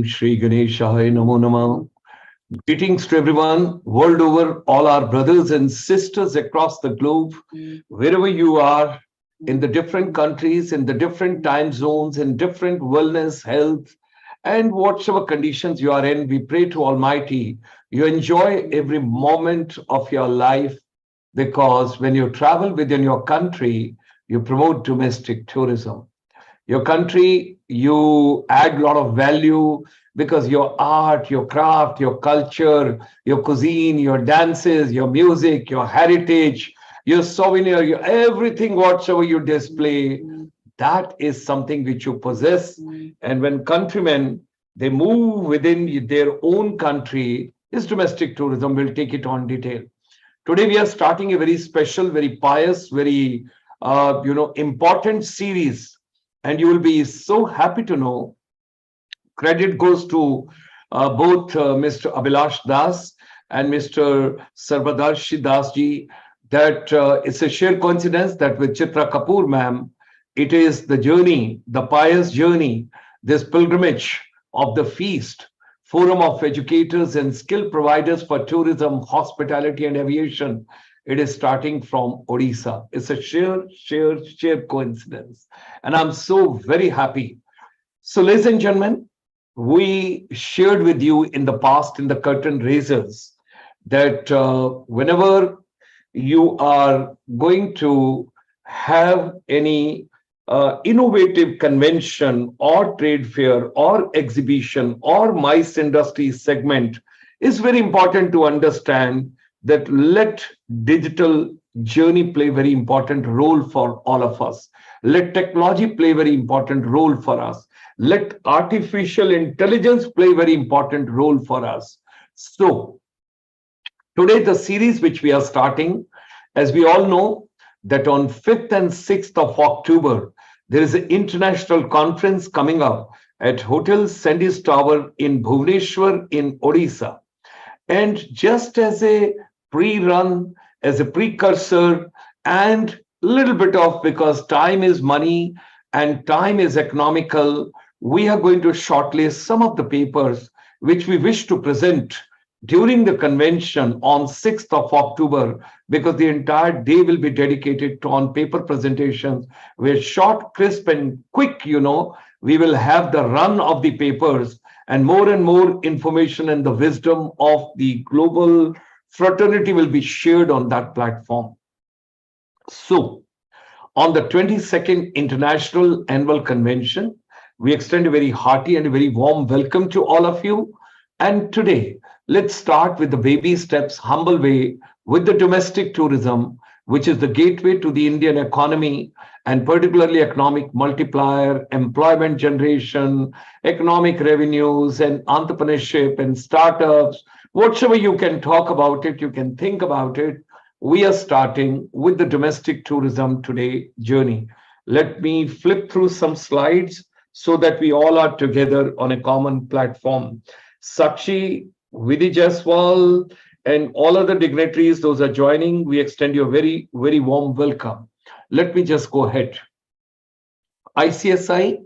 Shri Ganeshaya Namo Namah. Greetings to everyone world over, all our brothers and sisters across the globe, wherever you are, in the different countries, in the different time zones, in different wellness, health, and whatever conditions you are in. We pray to Almighty you enjoy every moment of your life, because when you travel within your country, you promote domestic tourism. Your country, you add a lot of value because your art, your craft, your culture, your cuisine, your dances, your music, your heritage, your souvenir, your everything whatsoever you display, that is something which you possess. And when countrymen, they move within their own country, is domestic tourism. We'll take it on detail. Today we are starting a very special, very pious, very important series, and you will be so happy to know. Credit goes to both Mr. Abhilash Dash and Mr. Sarbadarshi Dash ji, that it's a sheer coincidence that with Chitra Kapoor ma'am, it is the journey, the pious journey, this pilgrimage of the feast, Forum of Educators and Skill Providers for Tourism, Hospitality and Aviation. It is starting from Odisha. It's a sheer coincidence. And I'm so very happy. So, ladies and gentlemen, we shared with you in the past, in the curtain raisers, that whenever you are going to have any innovative convention or trade fair or exhibition or MICE industry segment, is very important to understand that let digital journey play very important role for all of us. Let technology play very important role for us. Let artificial intelligence play very important role for us. So today the series which we are starting, as we all know, that on 5th and 6th of October, there is an international conference coming up at Hotel Sandys Tower in Bhubaneswar in Odisha. And just as a pre-run, as a precursor, and a little bit of, because time is money and time is economical, we are going to shortlist some of the papers which we wish to present during the convention on 6th of October, because the entire day will be dedicated to on paper presentations, where short, crisp, and quick, we will have the run of the papers, and more information and the wisdom of the global fraternity will be shared on that platform. So, on the 22nd International Annual Convention, we extend a very hearty and a very warm welcome to all of you. And today, let's start with the baby steps, humble way, with the domestic tourism, which is the gateway to the Indian economy, and particularly economic multiplier, employment generation, economic revenues, and entrepreneurship and startups. Whatever you can talk about it, you can think about it. We are starting with the domestic tourism today journey. Let me flip through some slides so that we all are together on a common platform. Sakshi, Vidhi Jaiswal, and all other dignitaries, those are joining, we extend you a very, very warm welcome. Let me just go ahead. ICSI,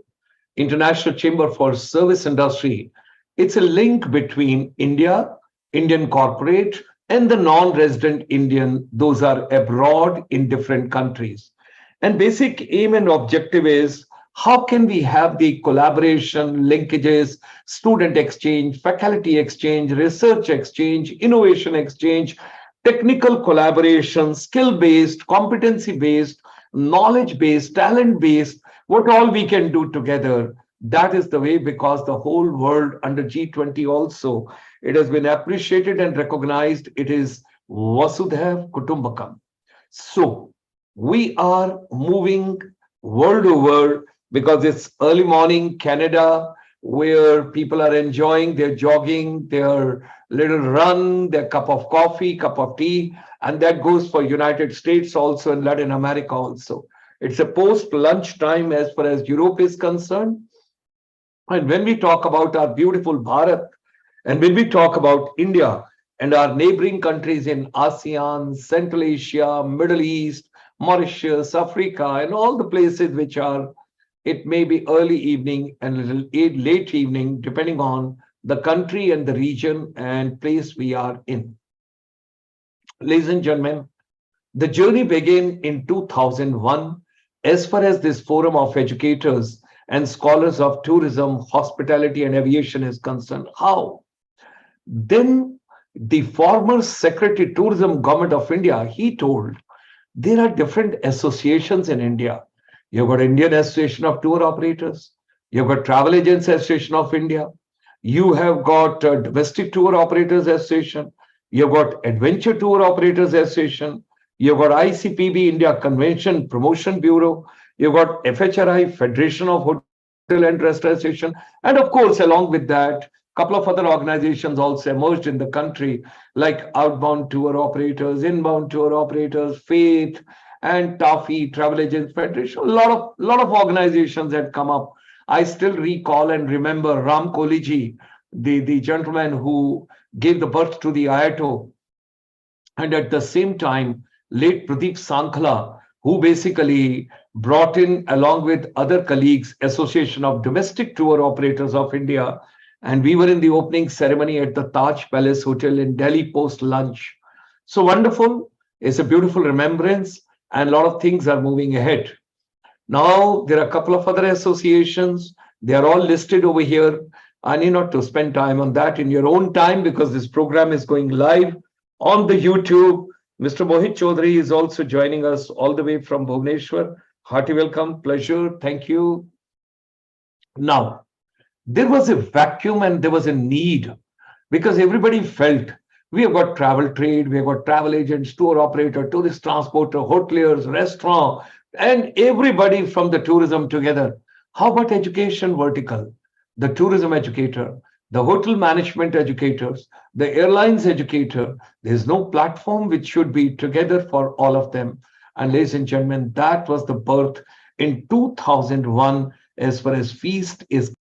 International Chamber for Service Industry, it's a link between India, Indian corporate, and the non-resident Indian, those are abroad in different countries. And basic aim and objective is, how can we have the collaboration, linkages, student exchange, faculty exchange, research exchange, innovation exchange, technical collaboration, skill-based, competency-based, knowledge-based, talent-based, what all we can do together. That is the way, because the whole world under G20 also, it has been appreciated and recognized. It is Vasudhaiv Kutumbakam. So we are moving world over, because it's early morning Canada, where people are enjoying their jogging, their little run, their cup of coffee, cup of tea, and that goes for United States also and Latin America also. It's a post-lunch time as far as Europe is concerned. And when we talk about our beautiful Bharat, and when we talk about India and our neighboring countries in ASEAN, Central Asia, Middle East, Mauritius, Africa, and all the places which are it may be early evening and a little late evening, depending on the country and the region and place we are in. Ladies and gentlemen, the journey began in 2001 as far as this forum of educators and scholars of tourism, hospitality, and aviation is concerned. How? Then the former Secretary Tourism Government of India, he told there are different associations in India. You've got Indian Association of Tour Operators, you've got Travel Agents Association of India, you have got Domestic Tour Operators Association, you've got Adventure Tour Operators Association, you've got ICPB India Convention Promotion Bureau, you've got FHRI Federation of Hotel and Restaurant Association, and of course, along with that, a couple of other organizations also emerged in the country, like Outbound Tour Operators, Inbound Tour Operators, Faith, and TAFI, Travel Agents Federation. A lot of organizations had come up. I still recall and remember Ram Koliji, the gentleman who gave the birth to the IATO, and at the same time, late Pradeep Sankhala, who basically brought in, along with other colleagues, Association of Domestic Tour Operators of India, and we were in the opening ceremony at the Taj Palace Hotel in Delhi post lunch. So wonderful. It's a beautiful remembrance, and a lot of things are moving ahead. Now, there are a couple of other associations. They are all listed over here. I need not to spend time on that in your own time because this program is going live on the YouTube. Mr. Mohit Chaudhary is also joining us all the way from Bhubaneswar. Hearty welcome, pleasure, thank you. Now, there was a vacuum and there was a need because everybody felt we have got travel trade, we have got travel agents, tour operator, tourist transporter, hoteliers, restaurant, and everybody from the tourism together. How about education vertical? The tourism educator, the hotel management educators, the airlines educator. There's no platform which should be together for all of them. And ladies and gentlemen, that was the birth in 2001 as far as Feast is.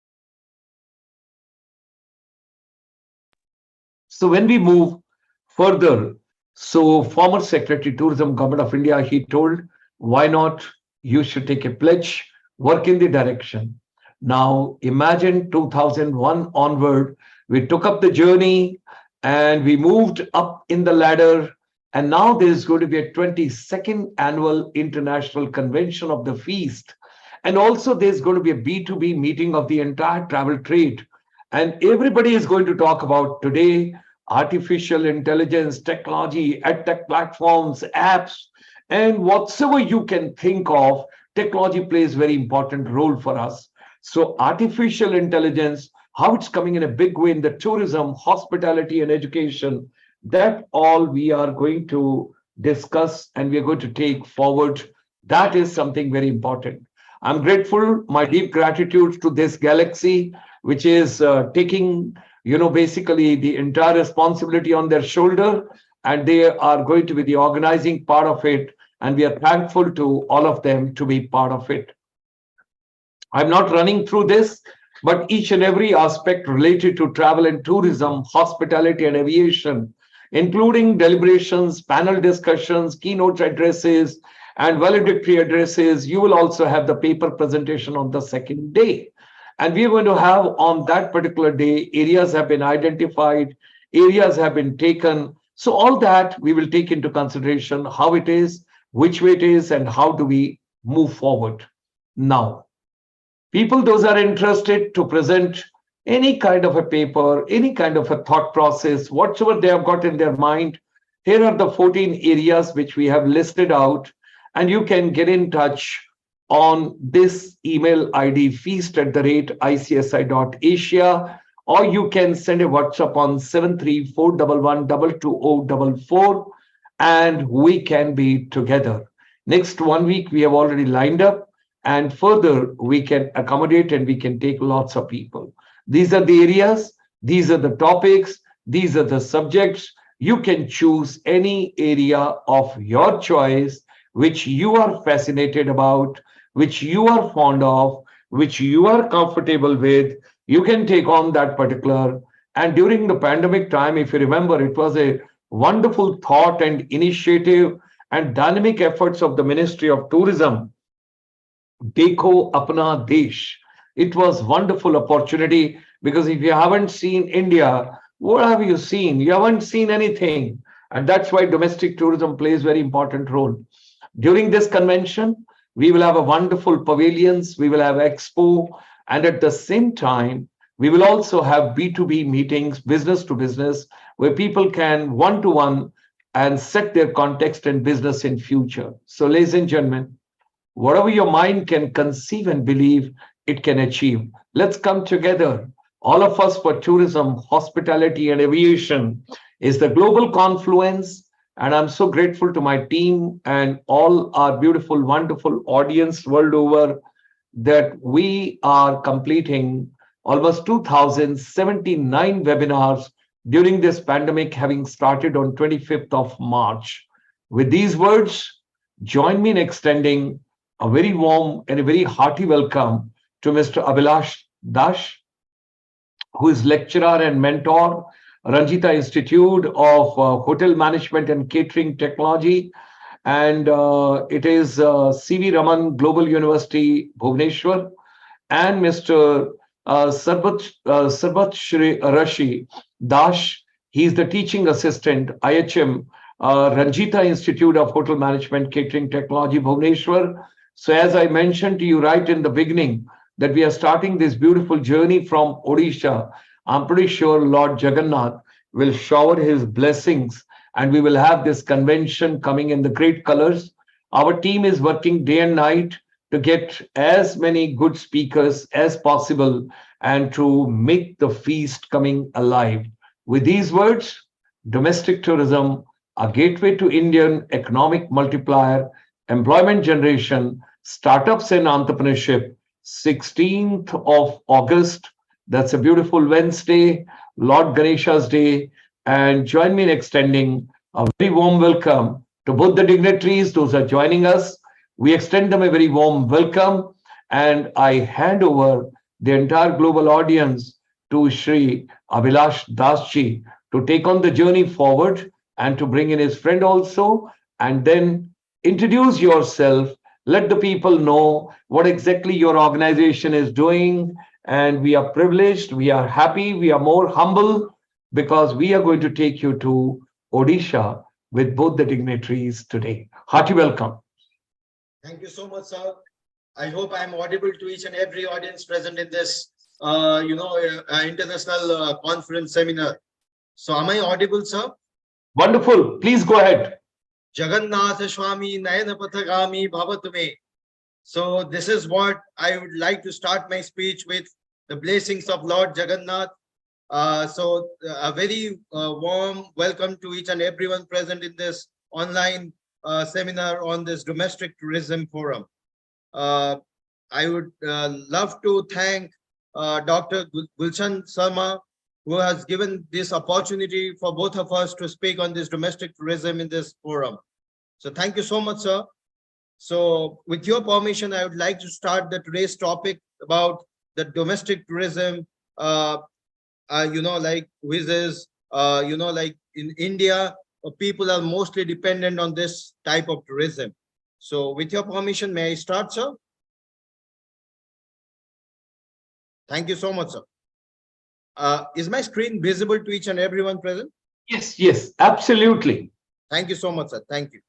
So when we move further, so former Secretary Tourism Government of India, he told, why not? You should take a pledge, work in the direction. Now imagine 2001 onward, we took up the journey and we moved up in the ladder. And now there's going to be a 22nd annual International Convention of the Feast. And also there's going to be a B2B meeting of the entire travel trade. And everybody is going to talk about today artificial intelligence, technology, edtech platforms, apps, and whatsoever you can think of. Technology plays a very important role for us. So artificial intelligence, how it's coming in a big way in the tourism, hospitality, and education, that all we are going to discuss and we are going to take forward. That is something very important. I'm grateful, my deep gratitude to this galaxy, which is taking, basically the entire responsibility on their shoulder, and they are going to be the organizing part of it. And we are thankful to all of them to be part of it. I'm not running through this, but each and every aspect related to travel and tourism, hospitality and aviation, including deliberations, panel discussions, keynote addresses, and valedictory addresses. You will also have the paper presentation on the second day. And we're going to have on that particular day, areas have been identified, areas have been taken. So all that we will take into consideration, how it is, which way it is, and how do we move forward. Now, people, those are interested to present any kind of a paper, any kind of a thought process, whatsoever they have got in their mind. Here are the 14 areas which we have listed out, and you can get in touch on this email ID, feast@icsi.asia, or you can send a WhatsApp on 73411220044, and we can be together. Next 1 week, we have already lined up, and further we can accommodate and we can take lots of people. These are the areas, these are the topics, these are the subjects. You can choose any area of your choice, which you are fascinated about, which you are fond of, which you are comfortable with. You can take on that particular. And during the pandemic time, if you remember, it was a wonderful thought and initiative and dynamic efforts of the Ministry of Tourism Dekho Apna Desh. It was wonderful opportunity because if you haven't seen India, what have you seen? You haven't seen anything. And that's why domestic tourism plays very important role. During this convention, we will have a wonderful pavilions, we will have expo, and at the same time, we will also have B2B meetings, business to business, where people can one to one and set their context and business in future. So, ladies and gentlemen, whatever your mind can conceive and believe, it can achieve. Let's come together. All of us for tourism, hospitality, and aviation is the global confluence. And I'm so grateful to my team and all our beautiful, wonderful audience world over that we are completing almost 2079 webinars during this pandemic, having started on 25th of March. With these words, join me in extending a very warm and a very hearty welcome to Mr. Abhilash Dash, who is lecturer and mentor, Ranjita Institute of Hotel Management and Catering Technology, and it is CV Raman Global University, Bhubaneswar, and Mr. Sarbadarshi Dash. He is the teaching assistant, IHM, Ranjita Institute of Hotel Management, Catering Technology, Bhubaneswar. So, as I mentioned to you right in the beginning, that we are starting this beautiful journey from Odisha. I'm pretty sure Lord Jagannath will shower his blessings and we will have this convention coming in the great colors. Our team is working day and night to get as many good speakers as possible and to make the feast coming alive. With these words, domestic tourism, a gateway to Indian economic multiplier, employment generation, startups and entrepreneurship, 16th of August. That's a beautiful Wednesday, Lord Ganesha's Day. And join me in extending a very warm welcome to both the dignitaries, those who are joining us. We extend them a very warm welcome. And I hand over the entire global audience to Shri Abhilash Dash to take on the journey forward and to bring in his friend also. And then introduce yourself. Let the people know what exactly your organization is doing. And we are privileged, we are happy, we are more humble because we are going to take you to Odisha with both the dignitaries today. Hearty welcome. Thank you so much, sir. I hope I'm audible to each and every audience present in this, international conference seminar. So, am I audible, sir? Wonderful. Please go ahead. Jagannath Swami Nayana Pathagami Bhavatume. So, this is what I would like to start my speech with, the blessings of Lord Jagannath. So, a very warm welcome to each and everyone present in this online seminar on this domestic tourism forum. I would love to thank Dr. Gulshan Sharma, who has given this opportunity for both of us to speak on this domestic tourism in this forum. So thank you so much, sir. So with your permission, I would like to start today's topic about the domestic tourism, like visas, like in India, people are mostly dependent on this type of tourism. So with your permission, may I start, sir? Thank you so much, sir. Is my screen visible to each and everyone present? Yes, absolutely. Thank you so much, sir. Thank you.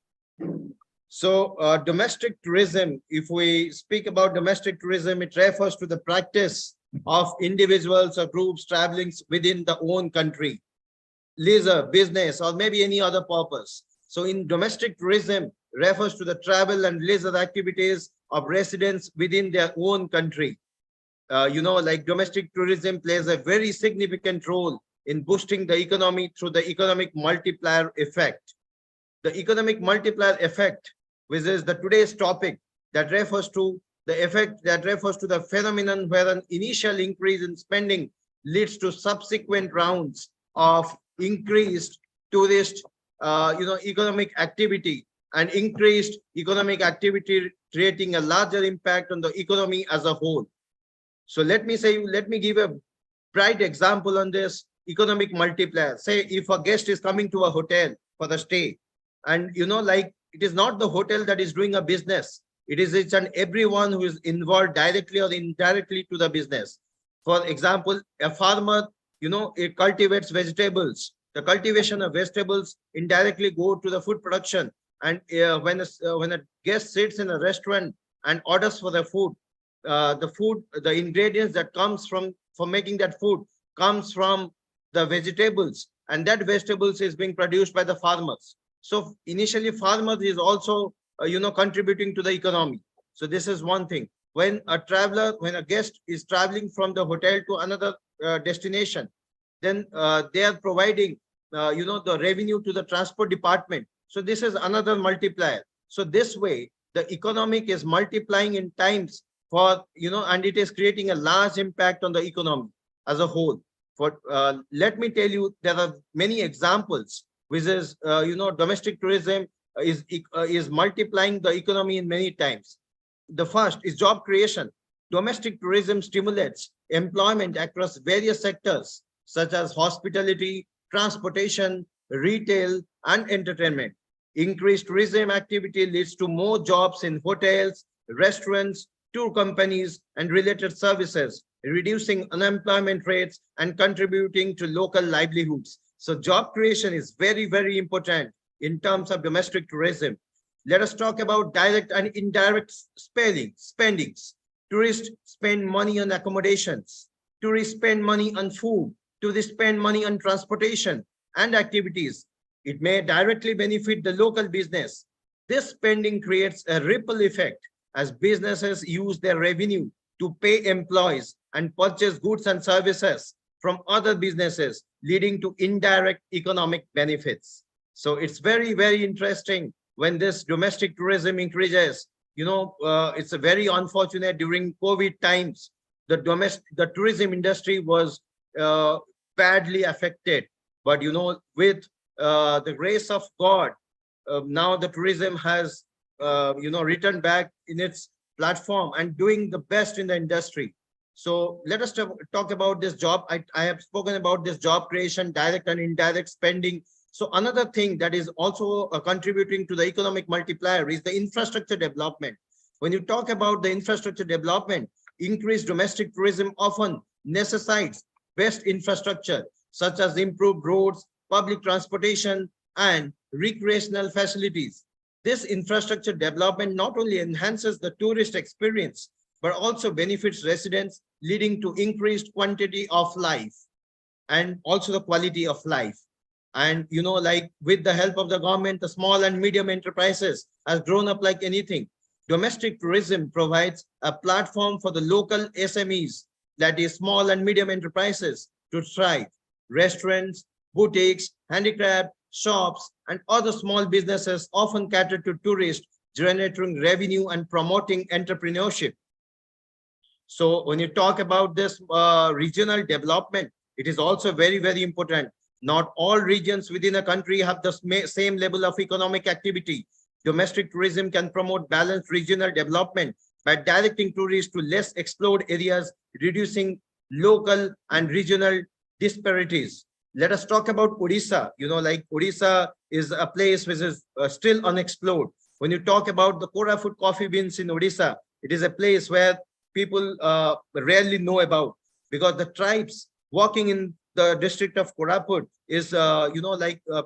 So domestic tourism, if we speak about domestic tourism, it refers to the practice of individuals or groups traveling within the own country, leisure, business, or maybe any other purpose. So in domestic tourism refers to the travel and leisure activities of residents within their own country. Like domestic tourism plays a very significant role in boosting the economy through the economic multiplier effect. The economic multiplier effect, which is the today's topic, that refers to the effect that refers to the phenomenon where an initial increase in spending leads to subsequent rounds of increased tourist, economic activity, and increased economic activity creating a larger impact on the economy as a whole. So let me give a bright example on this economic multiplier. Say if a guest is coming to a hotel for the stay, and like it is not the hotel that is doing a business, It is each and everyone who is involved directly or indirectly to the business. For example, a farmer, it cultivates vegetables. The cultivation of vegetables indirectly go to the food production. And when a guest sits in a restaurant and orders for the food, the ingredients that comes from for making that food comes from the vegetables, and that vegetables is being produced by the farmers. So initially, farmers is also contributing to the economy. So this is one thing. When a guest is traveling from the hotel to another destination, then they are providing the revenue to the transport department. So this is another multiplier. So this way, the economic is multiplying in times and it is creating a large impact on the economy as a whole. Let me tell you, there are many examples, which is domestic tourism is multiplying the economy in many times. The first is job creation. Domestic tourism stimulates employment across various sectors such as hospitality, transportation, retail, and entertainment. Increased tourism activity leads to more jobs in hotels, restaurants, tour companies, and related services, reducing unemployment rates and contributing to local livelihoods. So job creation is very, very important in terms of domestic tourism. Let us talk about direct and indirect spendings. Tourists spend money on accommodations. Tourists spend money on food. Tourists spend money on transportation and activities. It may directly benefit the local business. This spending creates a ripple effect as businesses use their revenue to pay employees and purchase goods and services from other businesses, leading to indirect economic benefits. So it's very, very interesting when this domestic tourism increases. It's a very unfortunate during COVID times, the tourism industry was badly affected. But with the grace of God, now the tourism has returned back in its platform and doing the best in the industry. So let us talk about this job. I have spoken about this job creation, direct and indirect spending. So another thing that is also contributing to the economic multiplier is the infrastructure development. When you talk about the infrastructure development, increased domestic tourism often necessitates best infrastructure, such as improved roads, public transportation, and recreational facilities. This infrastructure development not only enhances the tourist experience, but also benefits residents, leading to increased quantity of life and also the quality of life. And like with the help of the government, the small and medium enterprises has grown up like anything. Domestic tourism provides a platform for the local SMEs, that is small and medium enterprises, to thrive. Restaurants, boutiques, handicraft shops, and other small businesses often cater to tourists, generating revenue and promoting entrepreneurship. So when you talk about this regional development, it is also very, very important. Not all regions within a country have the same level of economic activity. Domestic tourism can promote balanced regional development by directing tourists to less explored areas, reducing local and regional disparities. Let us talk about Odisha. Like Odisha is a place which is still unexplored. When you talk about the Korafut coffee beans in Odisha, it is a place where people rarely know about, because the tribes working in the district of Koraput is,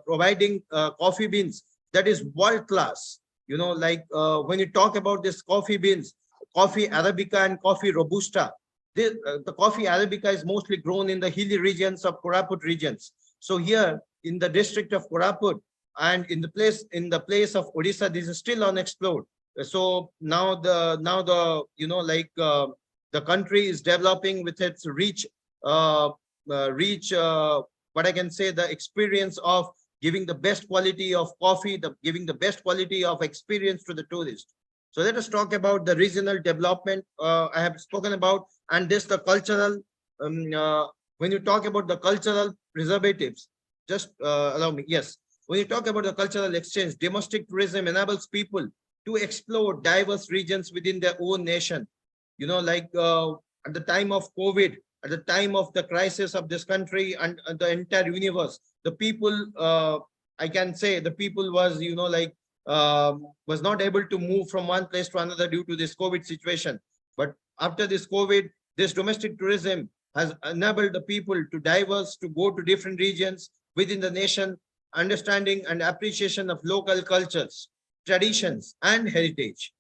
providing coffee beans that is world class. When you talk about this coffee beans, coffee Arabica and coffee Robusta, the coffee Arabica is mostly grown in the hilly regions of Koraput regions. So here in the district of Koraput and in the place of Odisha, this is still unexplored. So now the country is developing with its reach, what I can say, the experience of giving the best quality of coffee, giving the best quality of experience to the tourist. So let us talk about the regional development I have spoken about, and this the cultural. When you talk about the cultural preservatives, just allow me. Yes, when you talk about the cultural exchange, domestic tourism enables people to explore diverse regions within their own nation. At the time of COVID, at the time of the crisis of this country and the entire universe, the people, I can say the people was, was not able to move from one place to another due to this COVID situation. But after this COVID, this domestic tourism has enabled the people to diverse, to go to different regions within the nation, understanding and appreciation of local cultures, traditions, and heritage.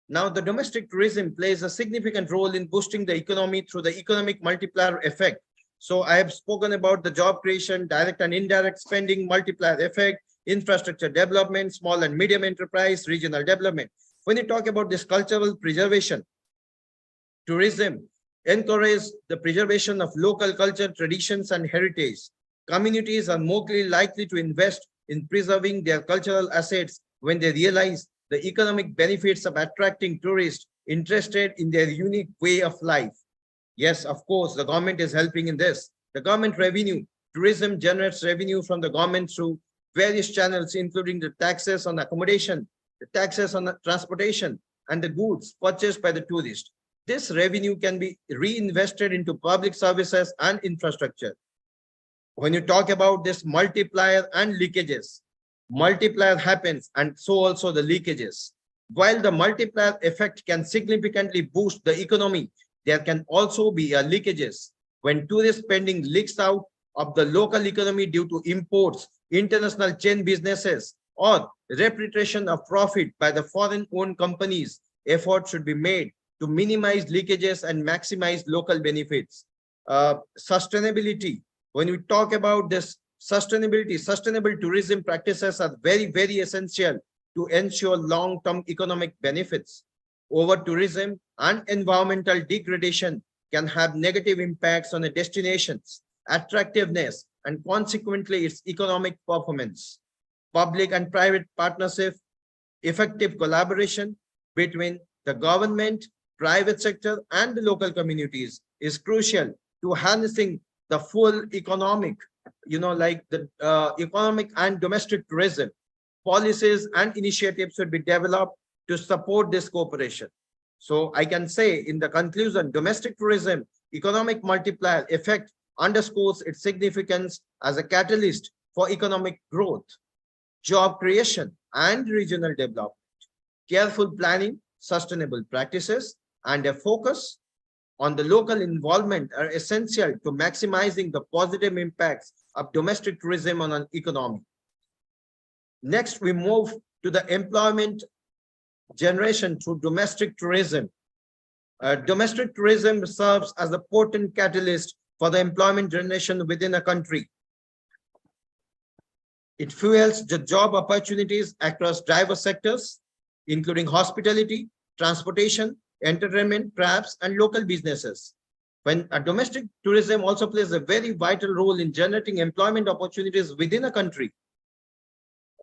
Now, the domestic tourism plays a significant role in boosting the economy through the economic multiplier effect. So I have spoken about the job creation, direct and indirect spending, multiplier effect, infrastructure development, small and medium enterprise, regional development. When you talk about this cultural preservation, tourism encourages the preservation of local culture, traditions, and heritage. Communities are more likely to invest in preserving their cultural assets when they realize the economic benefits of attracting tourists interested in their unique way of life. Yes, of course, the government is helping in this. The government revenue, tourism generates revenue from the government through various channels, including the taxes on accommodation, the taxes on the transportation, and the goods purchased by the tourist. This revenue can be reinvested into public services and infrastructure. When you talk about this multiplier and leakages, multiplier happens and so also the leakages. While the multiplier effect can significantly boost the economy, there can also be leakages when tourist spending leaks out of the local economy due to imports, international chain businesses, or repatriation of profit by the foreign-owned companies. Effort should be made to minimize leakages and maximize local benefits. Sustainability. When we talk about this sustainability, sustainable tourism practices are very, very essential to ensure long-term economic benefits. Over-tourism and environmental degradation can have negative impacts on a destination's attractiveness and consequently its economic performance. Public and private partnership, effective collaboration between the government, private sector, and the local communities is crucial to harnessing the full economic, like the economic and domestic tourism. Policies and initiatives should be developed to support this cooperation. So I can say in the conclusion, domestic tourism economic multiplier effect underscores its significance as a catalyst for economic growth, job creation, and regional development. Careful planning, sustainable practices, and a focus on the local involvement are essential to maximizing the positive impacts of domestic tourism on an economy. Next, we move to the employment generation through domestic tourism. Domestic tourism serves as a potent catalyst for the employment generation within a country. It fuels the job opportunities across diverse sectors, including hospitality, transportation, entertainment, crafts, and local businesses. When a domestic tourism also plays a very vital role in generating employment opportunities within a country.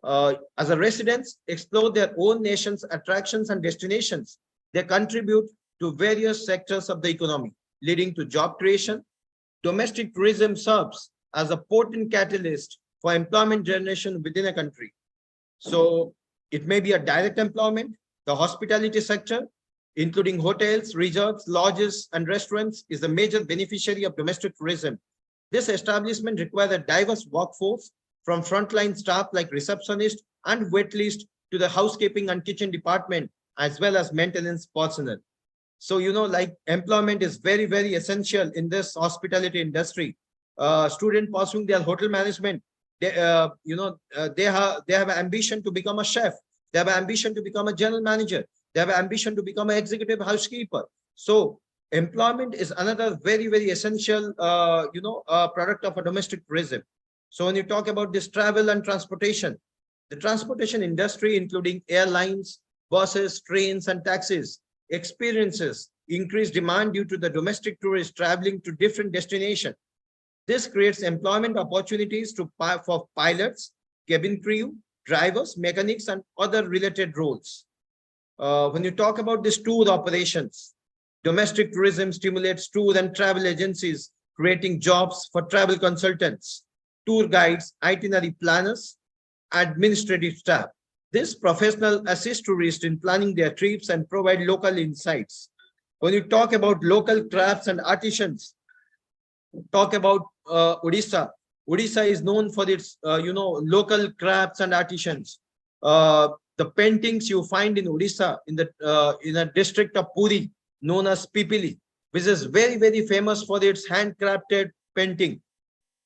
As a residents explore their own nation's attractions and destinations, they contribute to various sectors of the economy, leading to job creation. Domestic tourism serves as a potent catalyst for employment generation within a country. So it may be a direct employment. The hospitality sector, including hotels, resorts, lodges, and restaurants, is a major beneficiary of domestic tourism. This establishment requires a diverse workforce from frontline staff like receptionist and waitlist to the housekeeping and kitchen department, as well as maintenance personnel. So, like employment is very, very essential in this hospitality industry. Student pursuing their hotel management, they have ambition to become a chef. They have ambition to become a general manager. They have ambition to become an executive housekeeper. So employment is another very, very essential, product of a domestic tourism. So when you talk about this travel and transportation, the transportation industry, including airlines, buses, trains, and taxis, experiences increased demand due to the domestic tourists traveling to different destinations. This creates employment opportunities for pilots, cabin crew, drivers, mechanics, and other related roles. When you talk about these tour operations, domestic tourism stimulates tour and travel agencies, creating jobs for travel consultants, tour guides, itinerary planners, administrative staff. This professional assist tourists in planning their trips and provide local insights. When you talk about local crafts and artisans, talk about Odisha. Odisha is known for its, local crafts and artisans. The paintings you find in Odisha in a district of Puri known as Pipili, which is very, very famous for its handcrafted painting,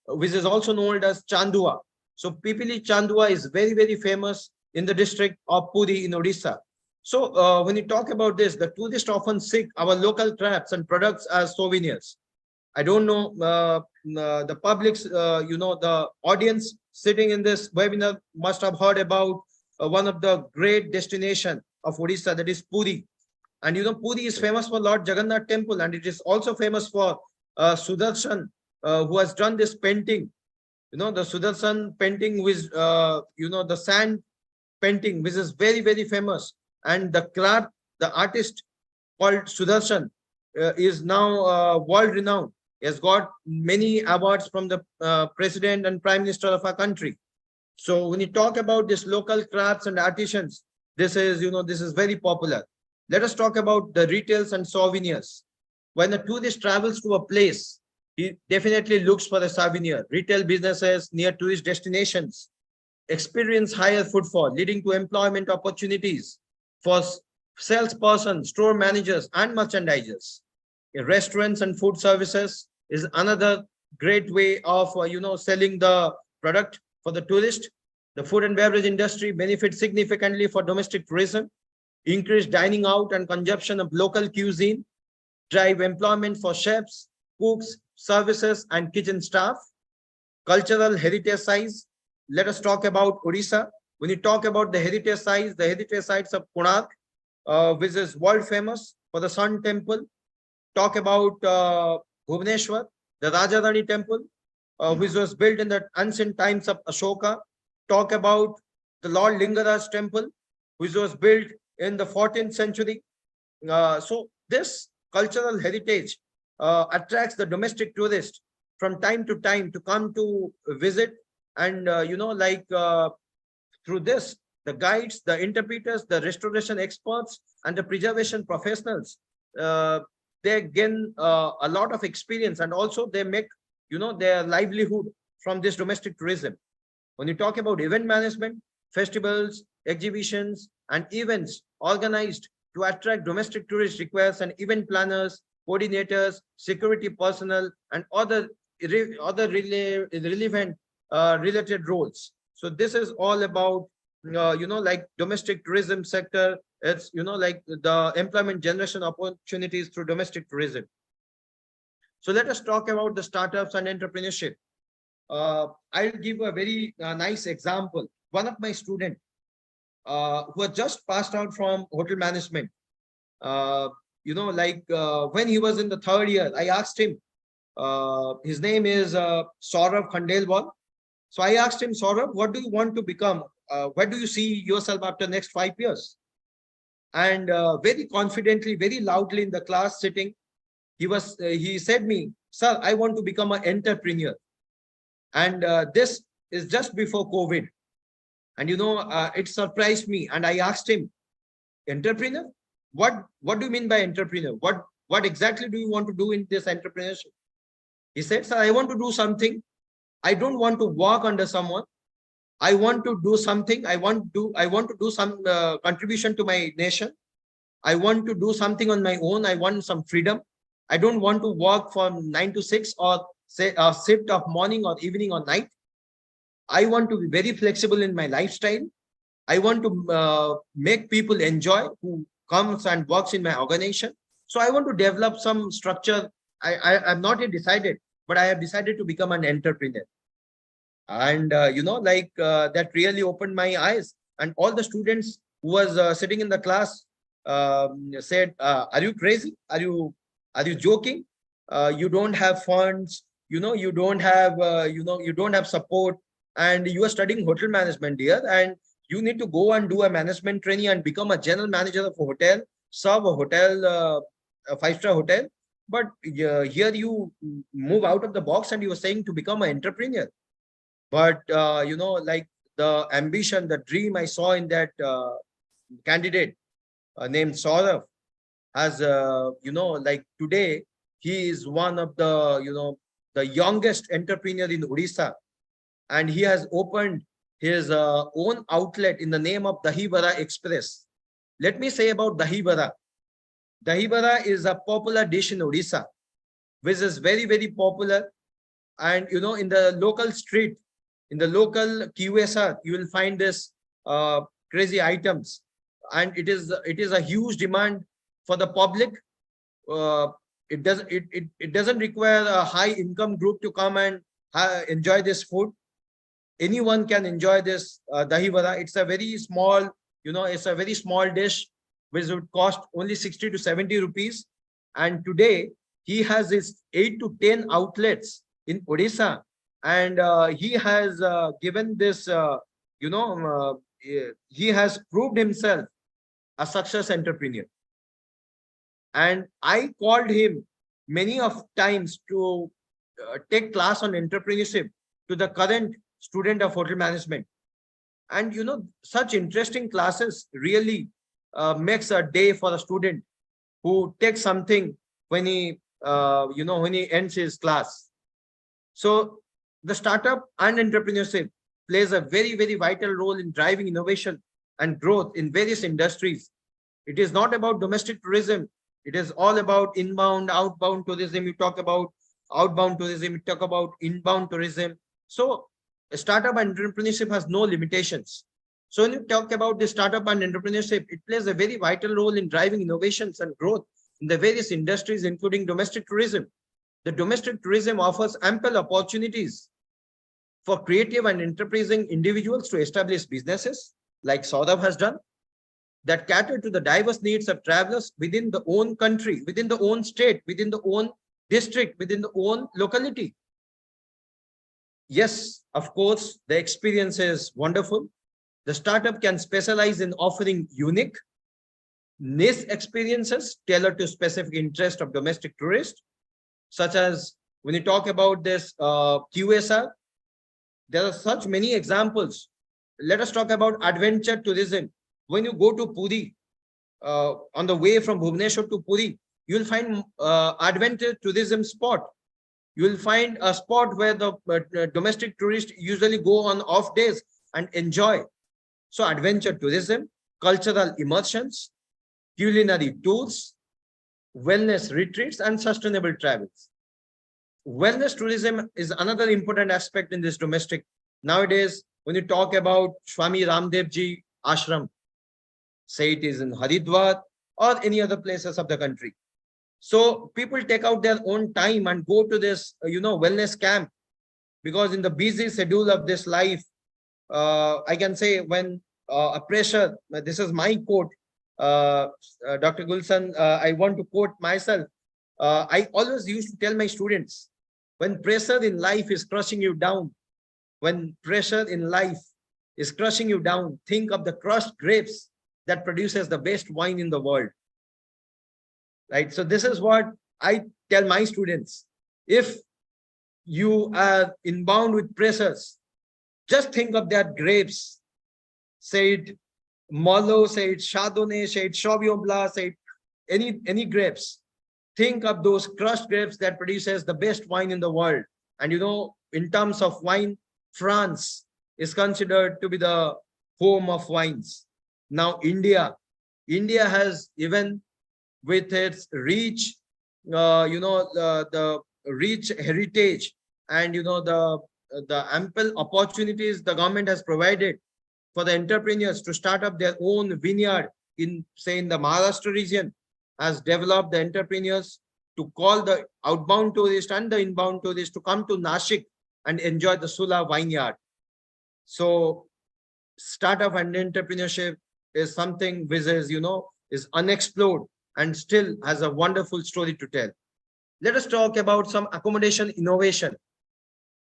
which is also known as Chandua. So Pipili Chandua is very, very famous in the district of Puri in Odisha. So when you talk about this, the tourists often seek our local crafts and products as souvenirs. I don't know the public's, the audience sitting in this webinar must have heard about one of the great destination of Odisha, that is Puri. And Puri is famous for Lord Jagannath temple, and it is also famous for Sudarshan, who has done this painting. The Sudarshan painting with, the sand painting, which is very, very famous. And the craft, the artist called Sudarshan is now world renowned. He has got many awards from the president and prime minister of our country. So when you talk about this local crafts and artisans, this is, this is very popular. Let us talk about the retails and souvenirs. When a tourist travels to a place, he definitely looks for a souvenir. Retail businesses near tourist destinations experience higher footfall, leading to employment opportunities for salespersons, store managers, and merchandisers. Restaurants and food services is another great way of selling the product for the tourist. The food and beverage industry benefits significantly for domestic tourism. Increased dining out and consumption of local cuisine drive employment for chefs, cooks, services, and kitchen staff. Cultural heritage sites. Let us talk about Odisha. When you talk about the heritage sites of Konark, which is world famous for the Sun Temple. Talk about Bhubaneswar, the Rajadhani temple, which was built in the ancient times of Ashoka. Talk about the Lord Lingaraj temple, which was built in the 14th century. So this cultural heritage attracts the domestic tourist from time to time to come to visit. And, through this, the guides, the interpreters, the restoration experts, and the preservation professionals, they gain a lot of experience, and also they make their livelihood from this domestic tourism. When you talk about event management, festivals, exhibitions, and events organized to attract domestic tourists requires an event planners, coordinators, security personnel, and other relevant related roles. So this is all about like domestic tourism sector. It's like the employment generation opportunities through domestic tourism. So let us talk about the startups and entrepreneurship. I'll give a very nice example. One of my students who had just passed out from hotel management, when he was in the third year, I asked him, his name is Saurav Khandelwal. So I asked him, Saurav, what do you want to become? Where do you see yourself after next 5 years? And very confidently, very loudly in the class sitting, he said me, sir, I want to become an entrepreneur. And this is just before COVID. And it surprised me. And I asked him, entrepreneur? What do you mean by entrepreneur? What exactly do you want to do in this entrepreneurship? He said, sir, I want to do something. I don't want to work under someone. I want to do something. I want to do some contribution to my nation. I want to do something on my own. I want some freedom. I don't want to work from 9 to 6 or say a shift of morning or evening or night. I want to be very flexible in my lifestyle. I want to make people enjoy who comes and works in my organization. So I want to develop some structure. I'm not yet decided, but I have decided to become an entrepreneur. And that really opened my eyes. And all the students who was sitting in the class said, are you crazy? Are you joking? You don't have funds, you don't have you don't have support, and you are studying hotel management, dear, and you need to go and do a management training and become a general manager of a hotel, serve a hotel, a 5-star hotel. But here you move out of the box and you are saying to become an entrepreneur. But like the ambition, the dream I saw in that candidate named Saurav has like today he is one of the the youngest entrepreneur in Odisha, and he has opened his own outlet in the name of Dahi Vada Express. Let me say about Dahi Vada. Dahi Vada is a popular dish in Odisha, which is very, very popular. And in the local street, in the local QSR, you will find this crazy items, and it is a huge demand for the public. It doesn't require a high income group to come and enjoy this food. Anyone can enjoy this dahi vada. It's a very small, it's a very small dish which would cost only 60 to 70 rupees. And today he has his 8 to 10 outlets in Odisha, and he has given this, he has proved himself a success entrepreneur. And I called him many of times to take class on entrepreneurship to the current student of hotel management. And such interesting classes really makes a day for a student who takes something when he when he ends his class. So the startup and entrepreneurship plays a very, very vital role in driving innovation and growth in various industries. It is not about domestic tourism. It is all about inbound, outbound tourism. You talk about outbound tourism, you talk about inbound tourism. So a startup and entrepreneurship has no limitations. So when you talk about the startup and entrepreneurship, it plays a very vital role in driving innovations and growth in the various industries, including domestic tourism. The domestic tourism offers ample opportunities for creative and enterprising individuals to establish businesses, like Saurabh has done, that cater to the diverse needs of travelers within the own country, within the own state, within the own district, within the own locality. Yes, of course, the experience is wonderful. The startup can specialize in offering unique, niche experiences tailored to specific interest of domestic tourists, such as when you talk about this QSR, there are such many examples. Let us talk about adventure tourism. When you go to Puri, on the way from Bhubaneswar to Puri, you will find adventure tourism spot. You will find a spot where the domestic tourists usually go on off days and enjoy. So adventure tourism, cultural immersions, culinary tours, wellness retreats, and sustainable travels. Wellness tourism is another important aspect in this domestic. Nowadays, when you talk about Swami Ramdev Ji ashram, say it is in Haridwar or any other places of the country. So people take out their own time and go to this, wellness camp, because in the busy schedule of this life, I can say when a pressure, this is my quote, Dr. Gulshan, I want to quote myself. I always used to tell my students, when pressure in life is crushing you down, when pressure in life is crushing you down, think of the crushed grapes that produces the best wine in the world. Right? So this is what I tell my students. If you are inbound with pressures, just think of that grapes, say it Merlot, say it Chardonnay, say it Sauvignon Blanc, say it any grapes. Think of those crushed grapes that produces the best wine in the world. And in terms of wine, France is considered to be the home of wines. Now India has, even with its rich, the rich heritage and the ample opportunities the government has provided for the entrepreneurs to start up their own vineyard in, say, in the Maharashtra region, has developed the entrepreneurs to call the outbound tourist and the inbound tourist to come to Nashik and enjoy the Sula vineyard. So startup and entrepreneurship is something which is, is unexplored and still has a wonderful story to tell. Let us talk about some accommodation innovation.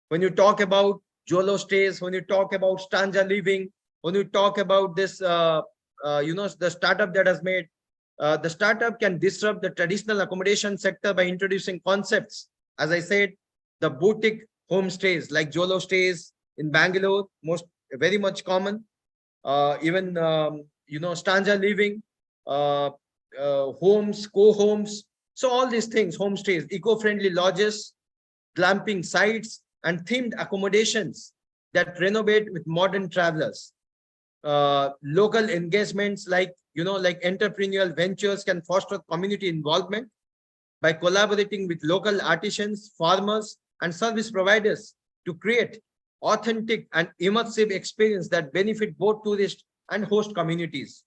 When you talk about Jolo stays, when you talk about stanza living, when you talk about this, the startup that has made, the startup can disrupt the traditional accommodation sector by introducing concepts. As I said, the boutique homestays like Jolo stays in Bangalore, very much common. Even stanza living, homes, co-homes. So all these things, homestays, eco-friendly lodges, glamping sites, and themed accommodations that renovate with modern travelers. Local engagements like entrepreneurial ventures can foster community involvement by collaborating with local artisans, farmers, and service providers to create authentic and immersive experience that benefit both tourist and host communities.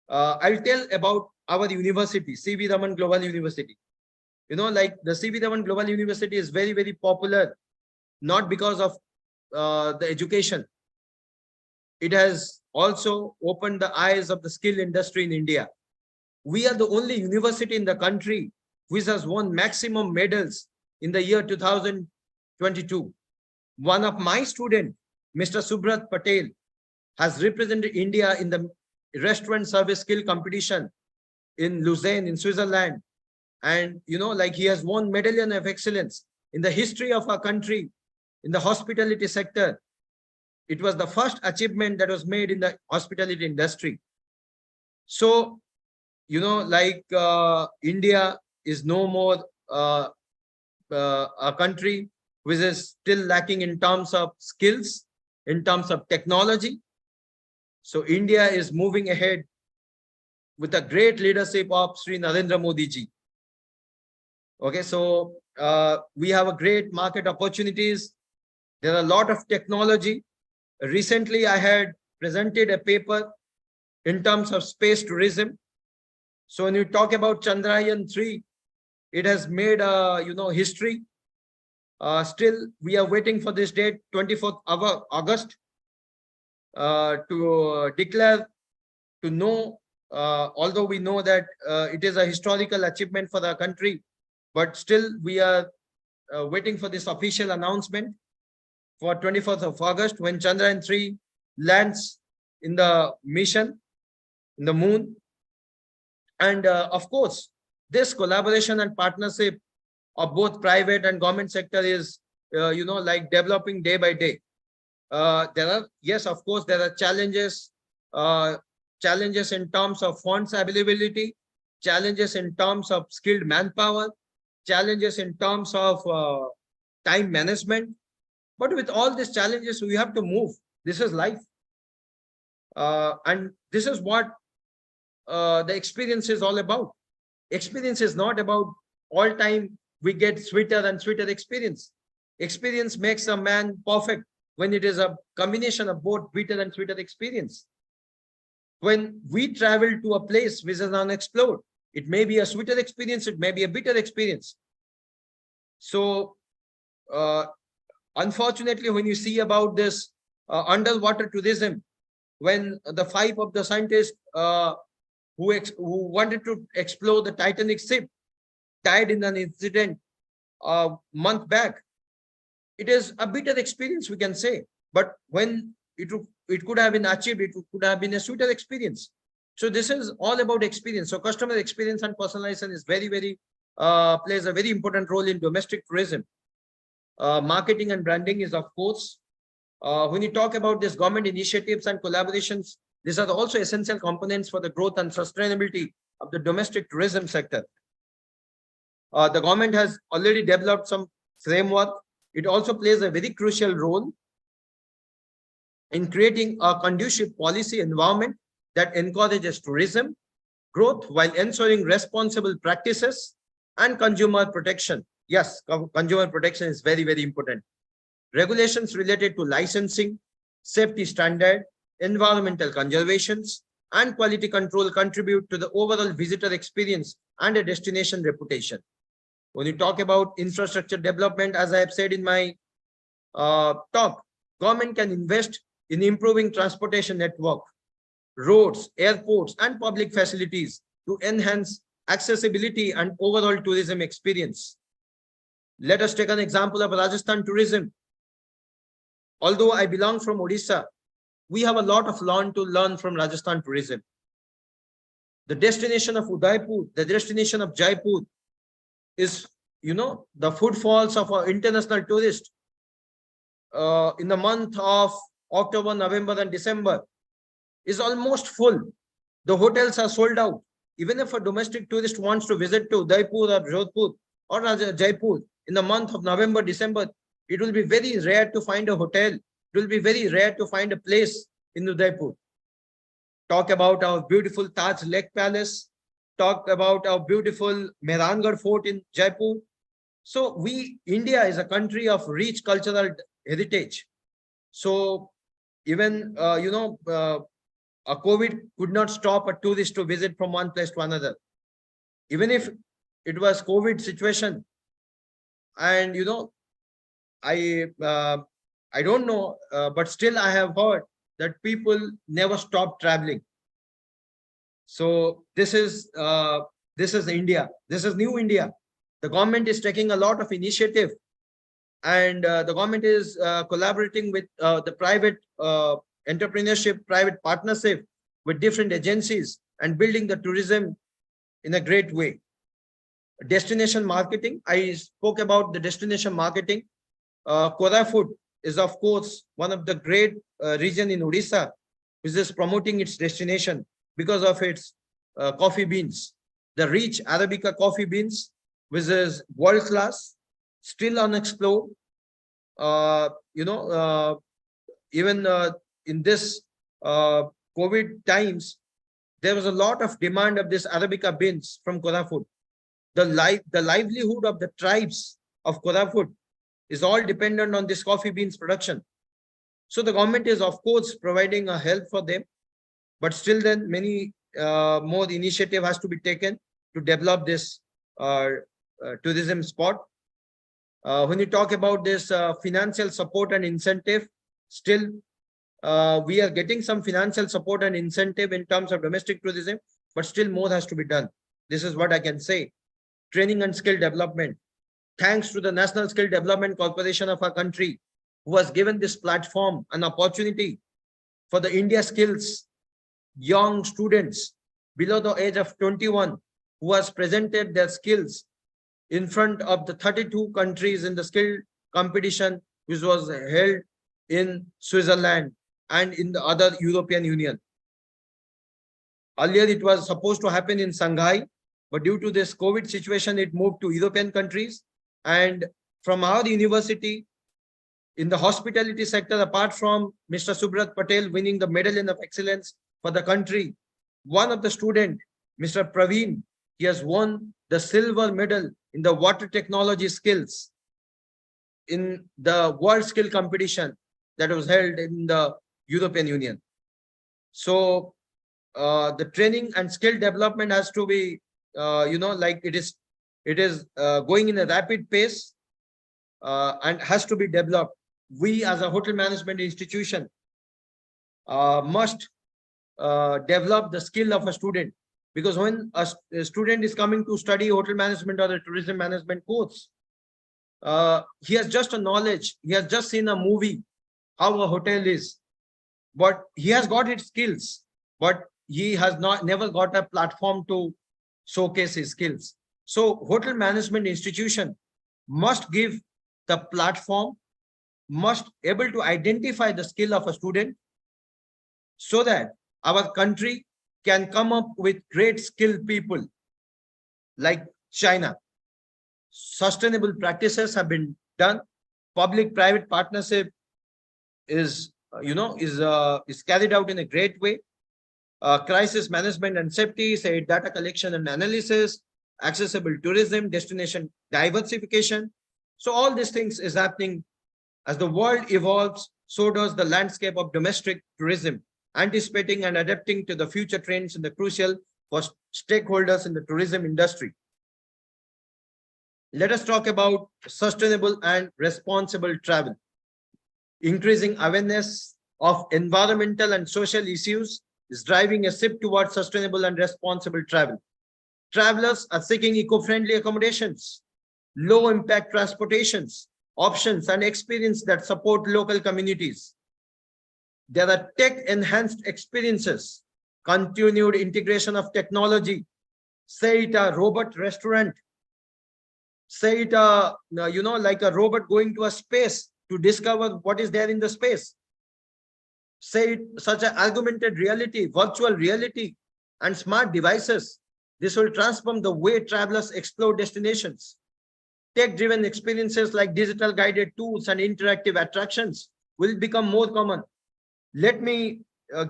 I'll tell about our university, C.V. Raman Global University. The C.V. Raman Global University is very, very popular, not because of the education. It has also opened the eyes of the skill industry in India. We are the only university in the country which has won maximum medals in the year 2022. One of my students, Mr. Subrat Patel, has represented India in the restaurant service skill competition in Lausanne in Switzerland. And he has won Medallion of Excellence in the history of our country in the hospitality sector. It was the first achievement that was made in the hospitality industry. So, India is no more a country which is still lacking in terms of skills, in terms of technology. So India is moving ahead with a great leadership of Sri Narendra Modi ji. Okay, so we have a great market opportunities. There are a lot of technology. Recently, I had presented a paper in terms of space tourism. So when you talk about Chandrayaan-3, it has made history. Still, we are waiting for this date, 24th of August, to declare, to know, although we know that it is a historical achievement for the country, but still we are waiting for this official announcement for 24th of August when Chandrayaan-3 lands in the mission, in the moon. And of course, this collaboration and partnership of both private and government sector is, developing day by day. Yes, of course, there are challenges, challenges in terms of funds availability, challenges in terms of skilled manpower, challenges in terms of time management. But with all these challenges, we have to move. This is life. And this is what the experience is all about. Experience is not about all time we get sweeter and sweeter experience. Experience makes a man perfect when it is a combination of both bitter and sweeter experience. When we travel to a place which is unexplored, it may be a sweeter experience, it may be a bitter experience. So, unfortunately, when you see about this underwater tourism, when the 5 of the scientists who wanted to explore the Titanic ship died in an incident a month back, it is a bitter experience, we can say. But when it could have been achieved, it could have been a sweeter experience. So this is all about experience. So customer experience and personalization is very, very plays a very important role in domestic tourism. Marketing and branding is, of course, when you talk about this government initiatives and collaborations, these are also essential components for the growth and sustainability of the domestic tourism sector. The government has already developed some framework. It also plays a very crucial role in creating a conducive policy environment that encourages tourism growth while ensuring responsible practices and consumer protection. Yes, consumer protection is very, very important. Regulations related to licensing, safety standard, environmental conservations, and quality control contribute to the overall visitor experience and a destination reputation. When you talk about infrastructure development, as I have said in my talk, government can invest in improving transportation network, roads, airports, and public facilities to enhance accessibility and overall tourism experience. Let us take an example of Rajasthan tourism. Although I belong from Odisha, we have a lot of to learn from Rajasthan tourism. The destination of Udaipur, the destination of Jaipur is, the footfalls of our international tourists in the month of October, November, and December is almost full. The hotels are sold out. Even if a domestic tourist wants to visit to Udaipur or Jodhpur or Jaipur in the month of November, December, it will be very rare to find a hotel it will be very rare to find a place in Udaipur. Talk about our beautiful Taj Lake Palace. Talk about our beautiful Mehrangarh Fort in Jaipur. So India is a country of rich cultural heritage. So even, a COVID could not stop a tourist to visit from one place to another. Even if it was COVID situation, and I don't know, but still I have heard that people never stop traveling. So this is India. This is new India. The government is taking a lot of initiative, and the government is collaborating with the private entrepreneurship, private partnership with different agencies, and building the tourism in a great way. Destination marketing. I spoke about the destination marketing. Korafut is, of course, one of the great region in Odisha, which is promoting its destination because of its coffee beans. The rich Arabica coffee beans, which is world class, still unexplored. Even in this COVID times, there was a lot of demand of this Arabica beans from Korafut. The livelihood of the tribes of Korafut is all dependent on this coffee beans production. So the government is, of course, providing a help for them, but still then many more initiative has to be taken to develop this tourism spot. When you talk about this financial support and incentive, still we are getting some financial support and incentive in terms of domestic tourism, but still more has to be done. This is what I can say. Training and skill development. Thanks to the National Skill Development Corporation of our country, who has given this platform an opportunity for the India skills young students below the age of 21, who has presented their skills in front of the 32 countries in the skill competition, which was held in Switzerland and in the other European Union. Earlier, it was supposed to happen in Shanghai, but due to this COVID situation, it moved to European countries. And from our university, in the hospitality sector, apart from Mr. Subrat Patel winning the Medal of Excellence for the country, one of the students, Mr. Praveen, he has won the silver medal in the water technology skills in the World Skill Competition that was held in the European Union. So the training and skill development has to be, like it is going in a rapid pace and has to be developed. We as a hotel management institution must develop the skill of a student, because when a student is coming to study hotel management or a tourism management course, he has just a knowledge, he has just seen a movie how a hotel is, but he has got its skills, but he has never got a platform to showcase his skills. So hotel management institution must give the platform, must able to identify the skill of a student, so that our country can come up with great skilled people like China. Sustainable practices have been done. Public-private partnership is carried out in a great way. Crisis management and safety, say data collection and analysis, accessible tourism, destination diversification. So all these things is happening. As the world evolves, so does the landscape of domestic tourism, anticipating and adapting to the future trends in the crucial for stakeholders in the tourism industry. Let us talk about sustainable and responsible travel. Increasing awareness of environmental and social issues is driving a shift towards sustainable and responsible travel. Travelers are seeking eco-friendly accommodations, low-impact transportations, options, and experience that support local communities. There are tech-enhanced experiences, continued integration of technology, say it a robot restaurant, say it like a robot going to a space to discover what is there in the space. Say it such as augmented reality, virtual reality, and smart devices. This will transform the way travelers explore destinations. Tech-driven experiences like digital guided tours and interactive attractions will become more common. Let me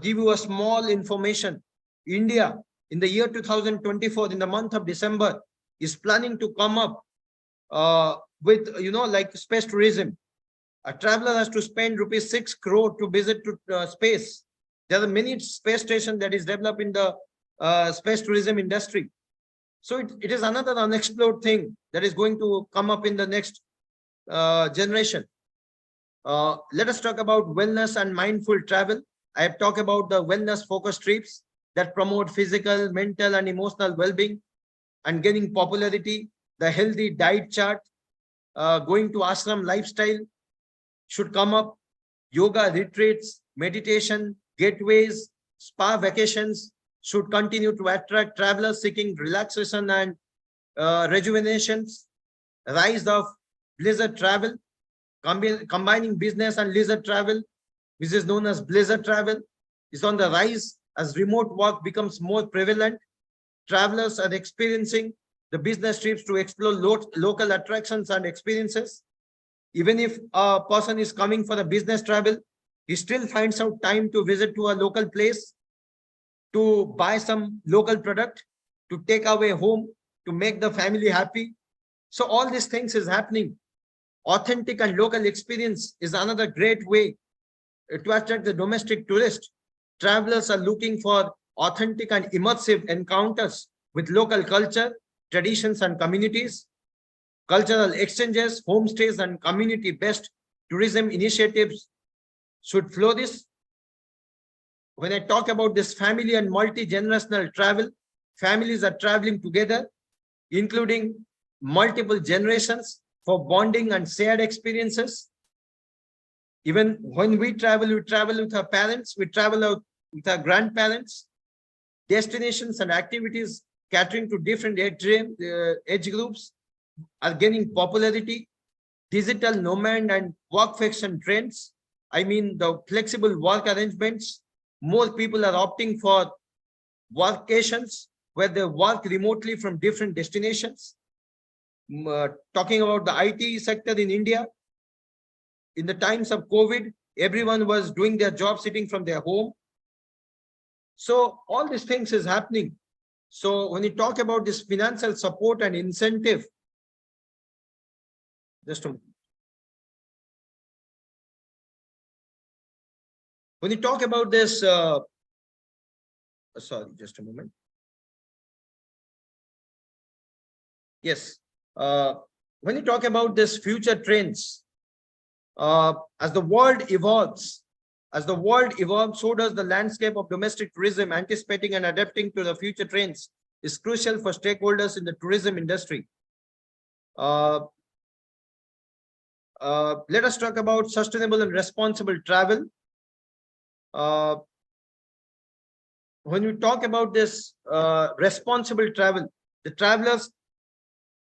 give you a small information. India, in the year 2024, in the month of December, is planning to come up with, like space tourism. A traveler has to spend rupees 6 crore to visit to space. There are many space stations that is developed in the space tourism industry. So it is another unexplored thing that is going to come up in the next generation. Let us talk about wellness and mindful travel. I have talked about the wellness focused trips that promote physical, mental, and emotional well-being and gaining popularity. The healthy diet chart, going to ashram lifestyle should come up. Yoga retreats, meditation, gateways, spa vacations should continue to attract travelers seeking relaxation and rejuvenations. Rise of leisure travel, combining business and leisure travel, which is known as leisure travel, is on the rise as remote work becomes more prevalent. Travelers are experiencing the business trips to explore local attractions and experiences. Even if a person is coming for a business travel, he still finds out time to visit to a local place, to buy some local product, to take away home, to make the family happy. So all these things is happening. Authentic and local experience is another great way to attract the domestic tourist. Travelers are looking for authentic and immersive encounters with local culture, traditions, and communities. Cultural exchanges, homestays, and community-based tourism initiatives should flourish. When I talk about this family and multi-generational travel, families are traveling together, including multiple generations for bonding and shared experiences. Even when we travel with our parents, we travel out with our grandparents. Destinations and activities catering to different age groups are gaining popularity. Digital nomad and workation trends, I mean the flexible work arrangements. More people are opting for workations where they work remotely from different destinations. Talking about the IT sector in India, in the times of COVID, everyone was doing their job sitting from their home. So all these things is happening. So when you talk about this financial support and incentive, just a moment. When you talk about this, sorry, just a moment. Yes. When you talk about this future trends, as the world evolves, so does the landscape of domestic tourism. Anticipating and adapting to the future trends is crucial for stakeholders in the tourism industry. Let us talk about sustainable and responsible travel. When you talk about this responsible travel, the travelers,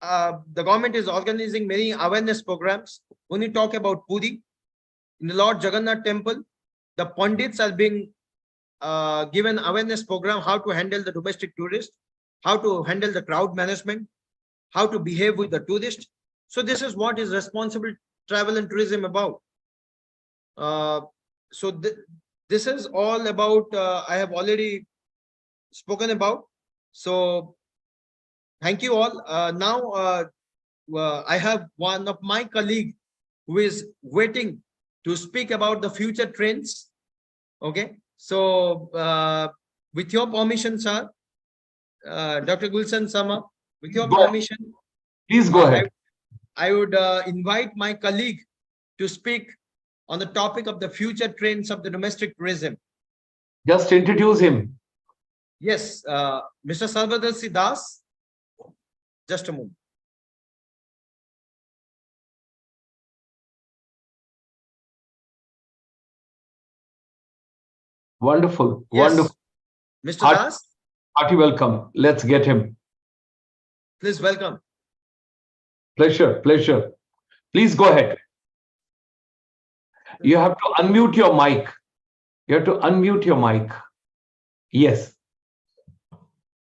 the government is organizing many awareness programs. When you talk about Puri, in the Lord Jagannath temple, the Pandits are being given awareness program, how to handle the domestic tourist, how to handle the crowd management, how to behave with the tourist. So this is what is responsible travel and tourism about. This is all about, I have already spoken about. So thank you all. Now I have one of my colleague who is waiting to speak about the future trends. Okay. So with your permission, sir, Dr. Gulshan Sama, with your permission, please go ahead. I would invite my colleague to speak on the topic of the future trends of the domestic tourism. Just introduce him. Yes, Mr. Sarbadarshi Dash. Just a moment. Wonderful, Yes. wonderful. Mr. Dash, Hearty welcome. Let's get him. please welcome. Pleasure, pleasure. Please go ahead. You have to unmute your mic. You have to unmute your mic. Yes.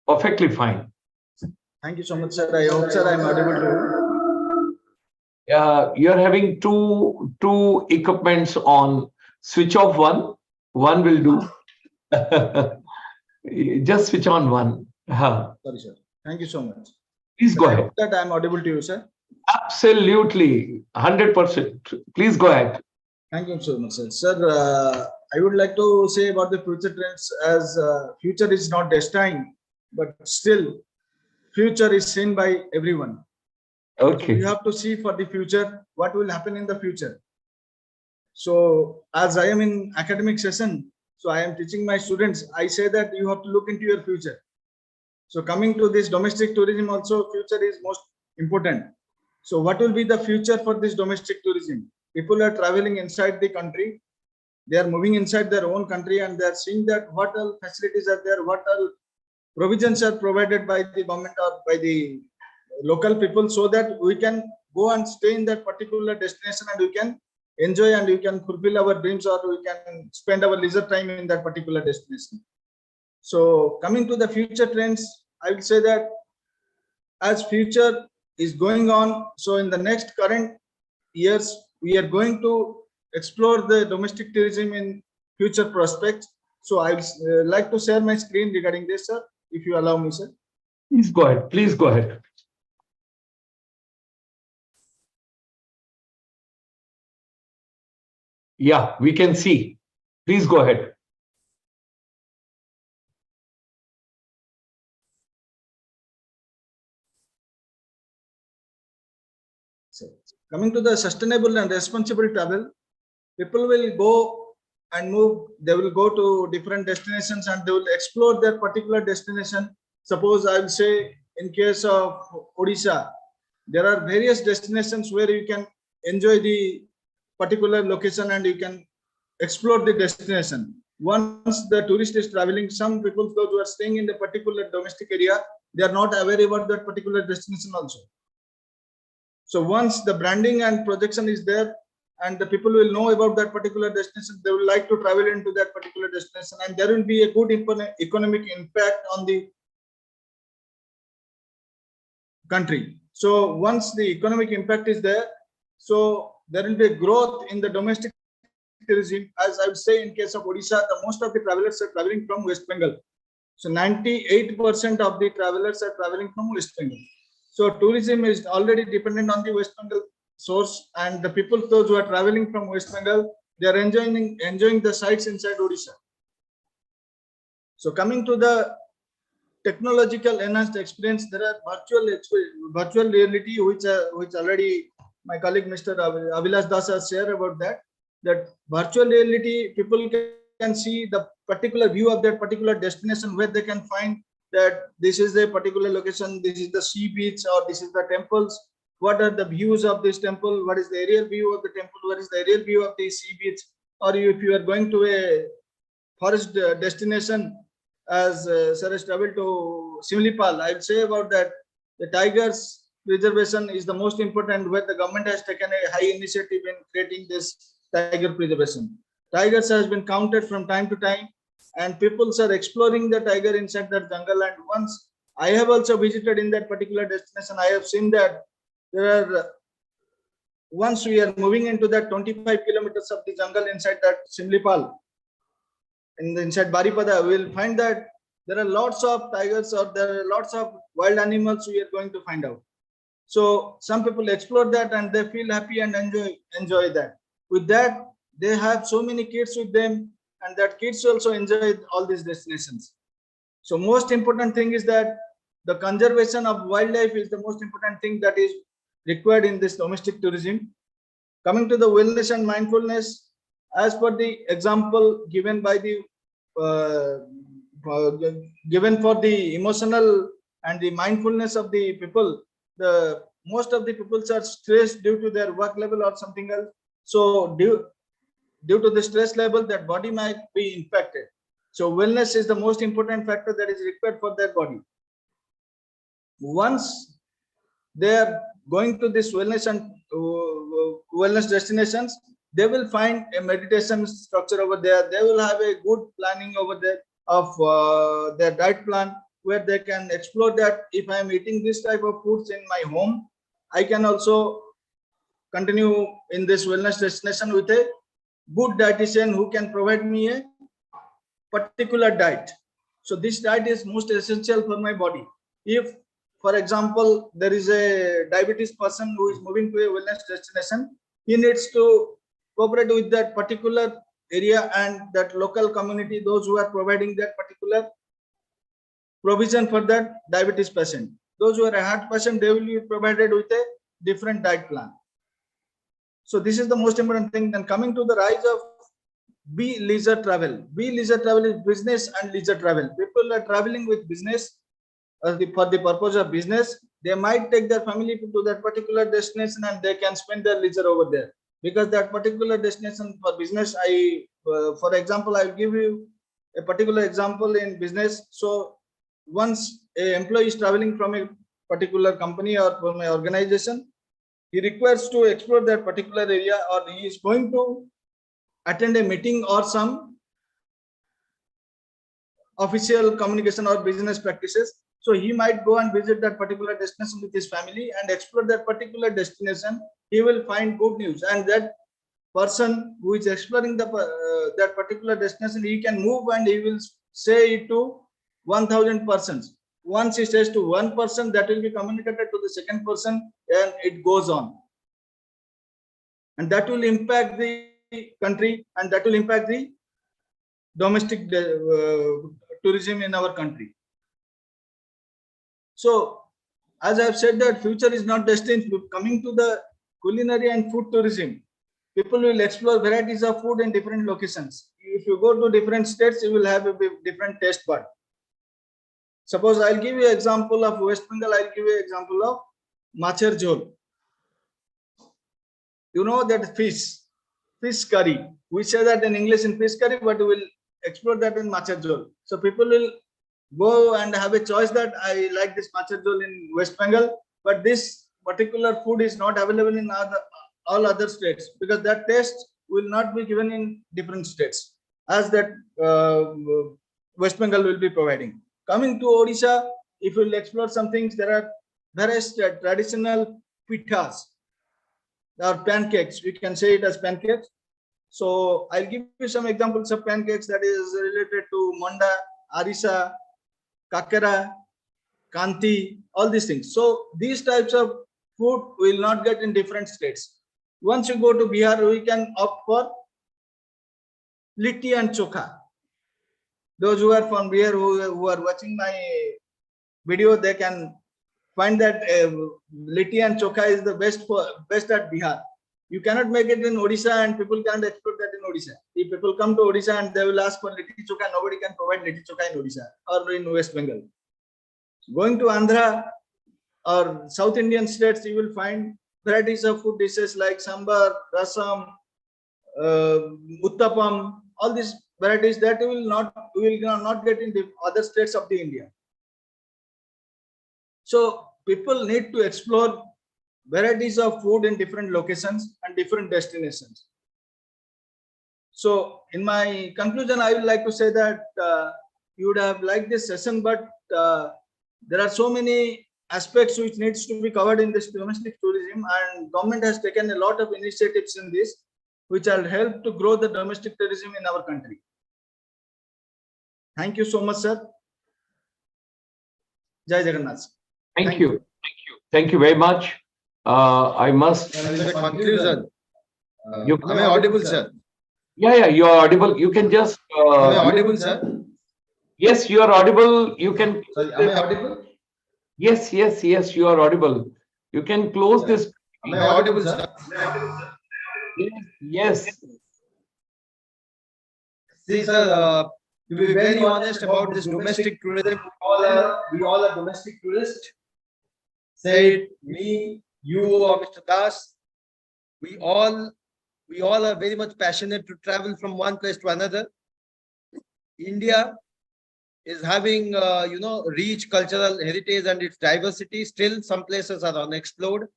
Perfectly fine. Thank you so much, sir. I hope, sir, I'm audible to you. You're having two equipments on. Switch off one will do. Just switch on one. Sorry, sir. Thank you so much. Please Sir, go I ahead. hope that I am audible to you, sir. Absolutely, 100%. Please go ahead. Thank you so much, sir. Sir, I would like to say about the future trends as future is not destined, but still future is seen by everyone. So Okay. we have to see for the future, what will happen in the future. So as I am in academic session, so I am teaching my students, I say that you have to look into your future. So coming to this domestic tourism also, future is most important. So what will be the future for this domestic tourism? People are traveling inside the country. They are moving inside their own country and they are seeing that what all facilities are there, what all provisions are provided by the government or by the local people, so that we can go and stay in that particular destination and we can enjoy and we can fulfill our dreams, or we can spend our leisure time in that particular destination. So coming to the future trends, I will say that as future is going on, so in the next current years, we are going to explore the domestic tourism in future prospects. So I would like to share my screen regarding this, sir, if you allow me, sir. Please go ahead. Please go ahead. Yeah, we can see. Please go ahead. So coming to the sustainable and responsible travel, people will go and move. They will go to different destinations and they will explore their particular destination. Suppose I will say in case of Odisha, there are various destinations where you can enjoy the particular location and you can explore the destination. Once the tourist is traveling, some people, those who are staying in the particular domestic area, they are not aware about that particular destination also. So once the branding and projection is there and the people will know about that particular destination, they will like to travel into that particular destination and there will be a good economic impact on the country. So once the economic impact is there, so there will be a growth in the domestic tourism. As I would say, in case of Odisha, the most of the travelers are traveling from West Bengal. So 98% of the travelers are traveling from West Bengal. So tourism is already dependent on the West Bengal source, and the people, those who are traveling from West Bengal, they are enjoying the sights inside Odisha. So coming to the technological enhanced experience, there are virtual reality, which already my colleague Mr. Abhilash Dash has shared about that. That virtual reality, people can see the particular view of that particular destination, where they can find that this is a particular location, this is the sea beach, or this is the temples. What are the views of this temple? What is the aerial view of the temple? What is the aerial view of the sea beach? Or if you are going to a forest destination, as sir has traveled to Simlipal, I would say about that the tigers preservation is the most important, where the government has taken a high initiative in creating this tiger preservation. Tigers has been counted from time to time, and people are exploring the tiger inside that jungle. And once I have also visited in that particular destination, I have seen that there are, once we are moving into that 25 kilometers of the jungle inside that Simlipal, inside Baripada, we will find that there are lots of tigers, or there are lots of wild animals we are going to find out. So some people explore that and they feel happy and enjoy that. With that, they have so many kids with them, and that kids also enjoy all these destinations. So most important thing is that the conservation of wildlife is the most important thing that is required in this domestic tourism. Coming to the wellness and mindfulness, as per the example given by the given for the emotional and the mindfulness of the people, the most of the people are stressed due to their work level or something else. So due to the stress level, that body might be impacted. So wellness is the most important factor that is required for their body. Once they are going to this wellness and wellness destinations, they will find a meditation structure over there. They will have a good planning over there of their diet plan, where they can explore that if I am eating this type of foods in my home, I can also continue in this wellness destination with a good dietitian who can provide me a particular diet. So this diet is most essential for my body. If, for example, there is a diabetes person who is moving to a wellness destination, he needs to cooperate with that particular area and that local community, those who are providing that particular provision for that diabetes patient. Those who are a heart patient, they will be provided with a different diet plan. So this is the most important thing. Then coming to the rise of be leisure travel. Be leisure travel is business and leisure travel. People are traveling with business for the purpose of business. They might take their family to that particular destination and they can spend their leisure over there. Because that particular destination for business, for example, I'll give you a particular example in business. So once an employee is traveling from a particular company or from an organization, he requires to explore that particular area, or he is going to attend a meeting or some official communication or business practices. So he might go and visit that particular destination with his family and explore that particular destination. He will find good news, and that person who is exploring the that particular destination, he can move and he will say it to 1,000 persons. Once he says to one person, that will be communicated to the second person, and it goes on. And that will impact the country, and that will impact the domestic tourism in our country. So, as I have said, that future is not destined. Coming to the culinary and food tourism, people will explore varieties of food in different locations. If you go to different states, you will have a different taste bud. Suppose I'll give you an example of West Bengal. I'll give you an example of machar jhol. You know that fish curry. We say that in English in fish curry, but we will explore that in machar jhol. So people will go and have a choice that I like this machar jhol in West Bengal, but this particular food is not available in all other states, because that taste will not be given in different states as that West Bengal will be providing. Coming to Odisha, if you will explore some things, there are various traditional pithas or pancakes. We can say it as pancakes. So I'll give you some examples of pancakes that is related to manda, arisa, kakara, kanti, all these things. So these types of food will not get in different states. Once you go to Bihar, we can opt for litti and chokha. Those who are from Bihar, who are watching my video, they can find that litti and chokha is the best at Bihar. You cannot make it in Odisha, and people can't export that in Odisha. If people come to Odisha and they will ask for litti chokha, nobody can provide litti chokha in Odisha or in West Bengal. Going to Andhra or South Indian states, you will find varieties of food dishes like sambar, rasam, uttapam, all these varieties that we will not get in the other states of the India. So people need to explore varieties of food in different locations and different destinations. So in my conclusion, I would like to say that you would have liked this session, but there are so many aspects which needs to be covered in this domestic tourism, and government has taken a lot of initiatives in this, which will help to grow the domestic tourism in our country. Thank you so much, sir. Jai Jagannath. Thank you. Thank you very much. I must. Conclusion. You Am I audible, sir? Yeah, you are audible. You can just. Am I audible, sir? Yes, you are audible. You can. Sorry, am I audible? Yes, you are audible. You can close this. Am I audible, sir? Yes. See, sir, to be very honest about this domestic tourism, we all are domestic tourists. Say it, me, you, or Mr. Das, we all are very much passionate to travel from one place to another. India is having, rich cultural heritage and its diversity. Still, some places are unexplored.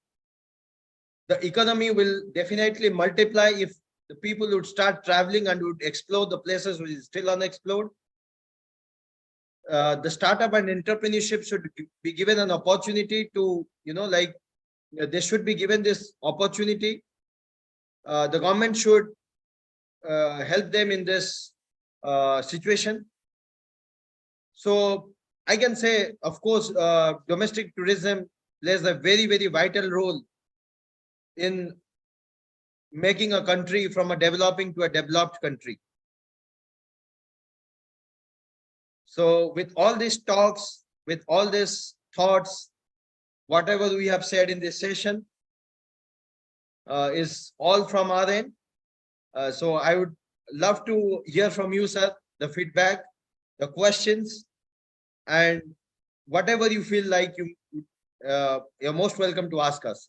The economy will definitely multiply if the people would start traveling and would explore the places which is still unexplored. The startup and entrepreneurship should be given an opportunity to, they should be given this opportunity the government should help them in this situation. So I can say, of course, domestic tourism plays a very, very vital role in making a country from a developing to a developed country. So with all these talks, with all these thoughts, whatever we have said in this session is all from our end. So I would love to hear from you, sir, the feedback, the questions, and whatever you feel like you're most welcome to ask us.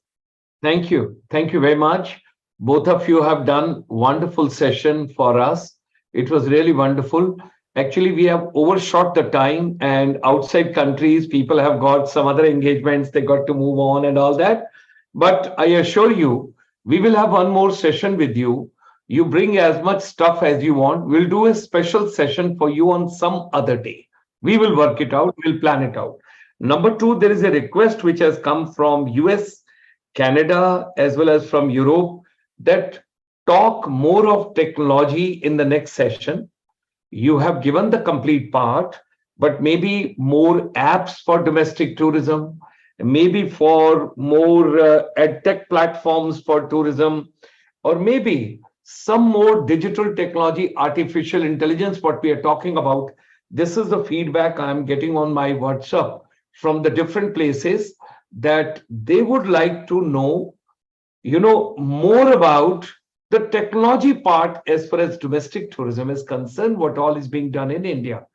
Thank you. Thank you very much. Both of you have done wonderful session for us. It was really wonderful. Actually, we have overshot the time, and outside countries, people have got some other engagements. They got to move on and all that. But I assure you, we will have one more session with you. You bring as much stuff as you want. We'll do a special session for you on some other day. We will work it out. We'll plan it out. Number two, there is a request which has come from US, Canada, as well as from Europe, that talk more of technology in the next session. You have given the complete part, but maybe more apps for domestic tourism, maybe for more edtech platforms for tourism, or maybe some more digital technology, artificial intelligence, what we are talking about. This is the feedback I'm getting on my WhatsApp from the different places, that they would like to know, more about the technology part as far as domestic tourism is concerned, what all is being done in India.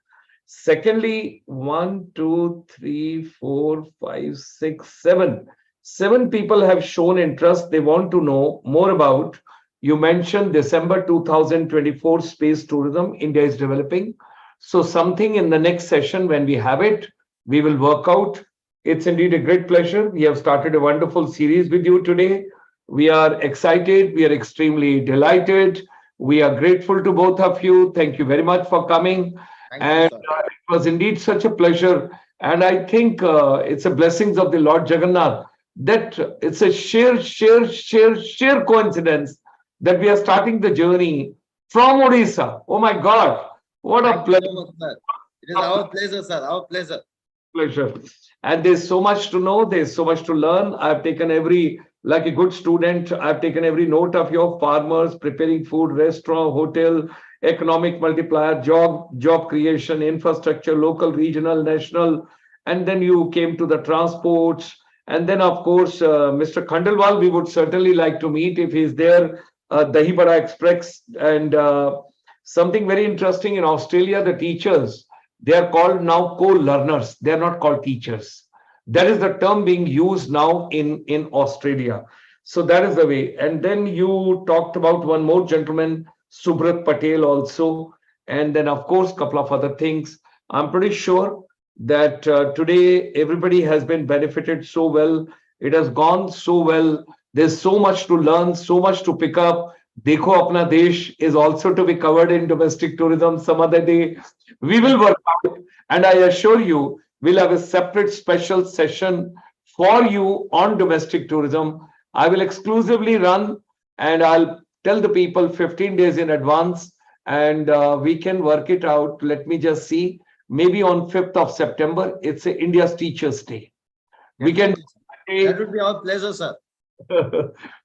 Secondly, 1, 2, 3, 4, 5, 6, 7. 7 people have shown interest. They want to know more about. You mentioned December 2024 space tourism India is developing. So something in the next session, when we have it, we will work out. It's indeed a great pleasure. We have started a wonderful series with you today. We are excited. We are extremely delighted. We are grateful to both of you. Thank you very much for coming. Thank you, It was indeed such a pleasure. And I think it's a blessings of the Lord Jagannath that it's a sheer coincidence that we are starting the journey from Odisha. Oh my God, what a pleasure. So much, sir. It is our pleasure, sir. Our pleasure. Pleasure. And there's so much to know, there's so much to learn. I've taken like a good student, I've taken every note of your farmers, preparing food, restaurant, hotel, economic multiplier, job creation, infrastructure, local, regional, national. And then you came to the transports. And then, of course, Mr. Khandelwal, we would certainly like to meet if he's there, Dahi Bada Express. And something very interesting in Australia, the teachers, they are called now co-learners. They are not called teachers. That is the term being used now in Australia. So that is the way. And then you talked about one more gentleman, Subrat Patel also. And then, of course, a couple of other things. I'm pretty sure that today everybody has been benefited so well. It has gone so well. There's so much to learn, so much to pick up. Dekho Apna Desh is also to be covered in domestic tourism some other day. We will work out, and I assure you, we'll have a separate special session for you on domestic tourism. I will exclusively run, and I'll tell the people 15 days in advance, and we can work it out. Let me just see. Maybe on 5th of September, it's India's Teachers' Day. We can. That would be our pleasure, sir.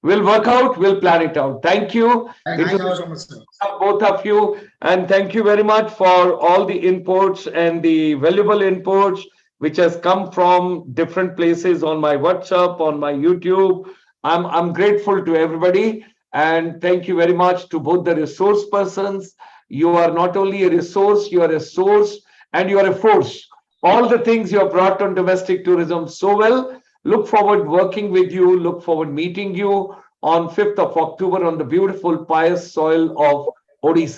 We'll work out, we'll plan it out. Thank you. Thank you so much, sir. Both of you, and thank you very much for all the inputs and the valuable inputs which has come from different places on my WhatsApp, on my YouTube. I'm grateful to everybody, and thank you very much to both the resource persons. You are not only a resource, you are a source, and you are a force. All the things you have brought on domestic tourism so well. Look forward working with you, look forward meeting you on 5th of October on the beautiful pious soil of Odisha.